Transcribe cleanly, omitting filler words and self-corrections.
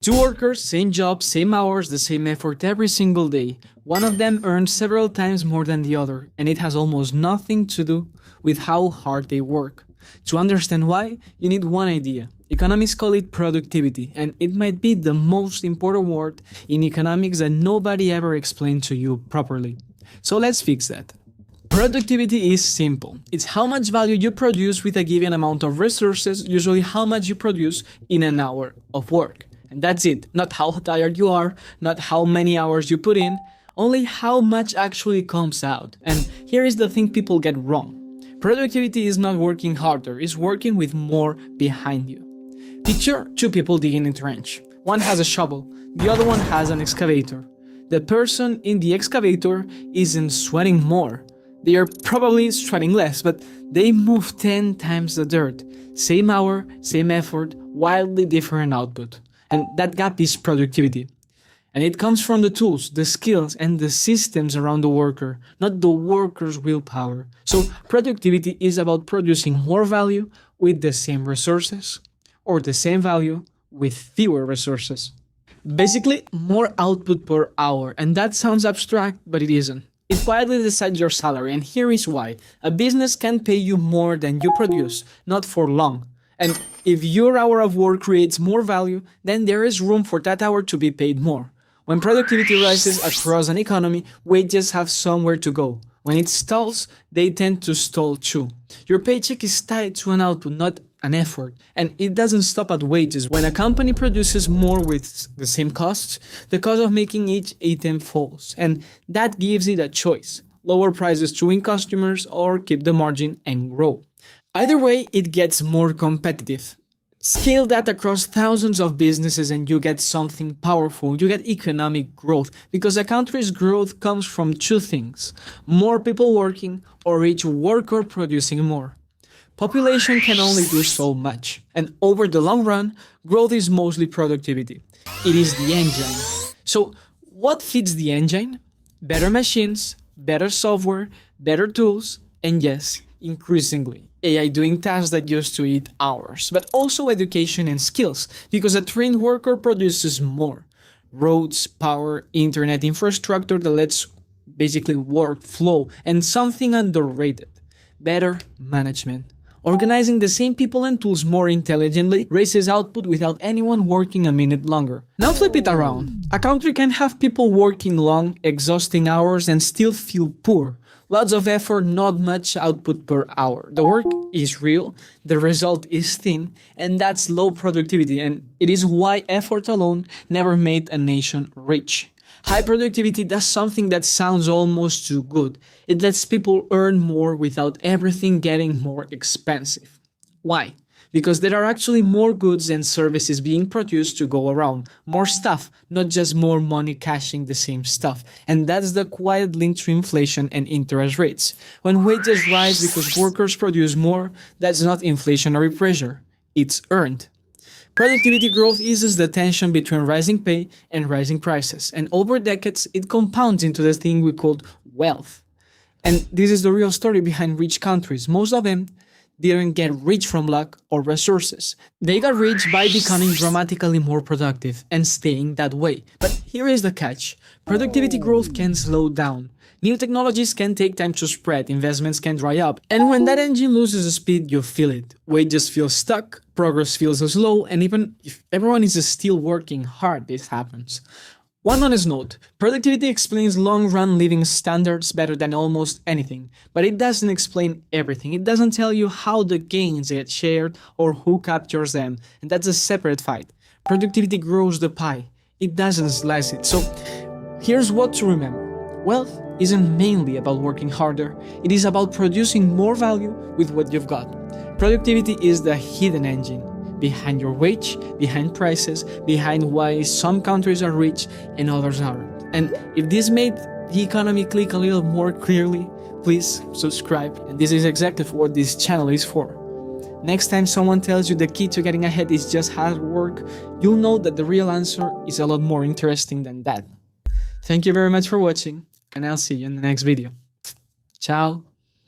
Two workers, same job, same hours, the same effort every single day. One of them earns several times more than the other, and it has almost nothing to do with how hard they work. To understand why, you need one idea. Economists call it productivity, and it might be the most important word in economics that nobody ever explained to you properly. So let's fix that. Productivity is simple. It's how much value you produce with a given amount of resources, usually how much you produce in an hour of work. And that's it. Not how tired you are, not how many hours you put in, only how much actually comes out. And here is the thing people get wrong. Productivity is not working harder, it's working with more behind you. Picture two people digging a trench. One has a shovel, the other one has an excavator. The person in the excavator isn't sweating more. They are probably sweating less, but they move 10 times the dirt. Same hour, same effort, wildly different output. And that gap is productivity. And it comes from the tools, the skills, and the systems around the worker, not the worker's willpower. So productivity is about producing more value with the same resources, or the same value with fewer resources. Basically, more output per hour, and that sounds abstract, but it isn't. It quietly decides your salary, and here is why. A business can pay you more than you produce, not for long. And if your hour of work creates more value, then there is room for that hour to be paid more. When productivity rises across an economy, wages have somewhere to go. When it stalls, they tend to stall too. Your paycheck is tied to an output, not an effort, and it doesn't stop at wages. When a company produces more with the same costs, the cost of making each item falls, and that gives it a choice: lower prices to win customers or keep the margin and grow. Either way, it gets more competitive. Scale that across thousands of businesses and you get something powerful. You get economic growth, because a country's growth comes from two things: more people working or each worker producing more. Population can only do so much, and over the long run, growth is mostly productivity. It is the engine. So what feeds the engine? Better machines, better software, better tools, and yes, increasingly, AI doing tasks that used to eat hours, but also education and skills, because a trained worker produces more. Roads, power, internet infrastructure that lets basically work flow, and something underrated: better management. Organizing the same people and tools more intelligently raises output without anyone working a minute longer. Now flip it around. A country can have people working long, exhausting hours and still feel poor. Lots of effort, not much output per hour. The work is real, the result is thin, and that's low productivity, and it is why effort alone never made a nation rich. High productivity does something that sounds almost too good. It lets people earn more without everything getting more expensive. Why? Because there are actually more goods and services being produced to go around. More stuff, not just more money cashing the same stuff. And that's the quiet link to inflation and interest rates. When wages rise because workers produce more, that's not inflationary pressure. It's earned. Productivity growth eases the tension between rising pay and rising prices, and over decades it compounds into the thing we call wealth. And this is the real story behind rich countries. Most of them didn't get rich from luck or resources. They got rich by becoming dramatically more productive and staying that way. But here is the catch: productivity growth can slow down. New technologies can take time to spread, investments can dry up, and when that engine loses speed, you feel it. Wages feel stuck, progress feels slow, and even if everyone is still working hard, this happens. One honest note: productivity explains long-run living standards better than almost anything, but it doesn't explain everything. It doesn't tell you how the gains get shared or who captures them, and that's a separate fight. Productivity grows the pie, it doesn't slice it. So here's what to remember: wealth isn't mainly about working harder, it is about producing more value with what you've got. Productivity is the hidden engine behind your wage, behind prices, behind why some countries are rich and others aren't. And if this made the economy click a little more clearly, please subscribe. And this is exactly what this channel is for. Next time someone tells you the key to getting ahead is just hard work, you'll know that the real answer is a lot more interesting than that. Thank you very much for watching, and I'll see you in the next video. Ciao!